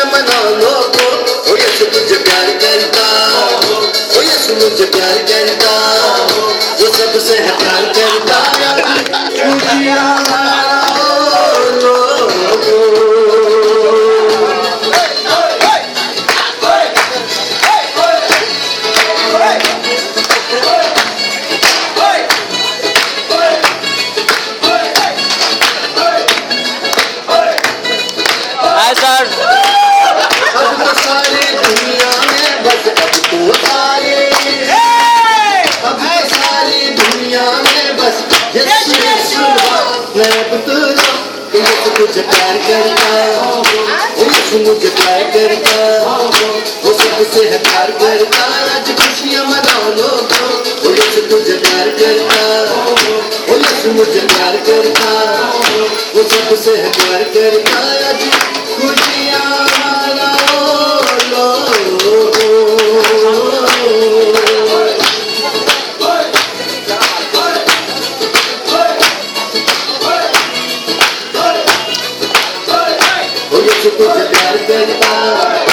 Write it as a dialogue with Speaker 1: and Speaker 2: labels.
Speaker 1: खुशियाँ मना लोगो, ओ यीशु तुझे प्यार करता, ओ यीशु मुझे प्यार करता, वो सबसे है प्यार करता, खुशियाँ मनाओ लोगो। सारी दुनिया में बस अब तो सारी दुनिया में बस यीशु यीशु मैं अब तो यीशु तुझे प्यार करता, यीशु मुझे प्यार करता, वो सबसे है प्यार करता, आज खुशियाँ मनाओ लोगो, यीशु तुझे प्यार करता, यीशु मुझे प्यार करता, वो सबसे है प्यार करता, आज खुशियाँ मनाओ लोगो। यीशु तुझे प्यार करता,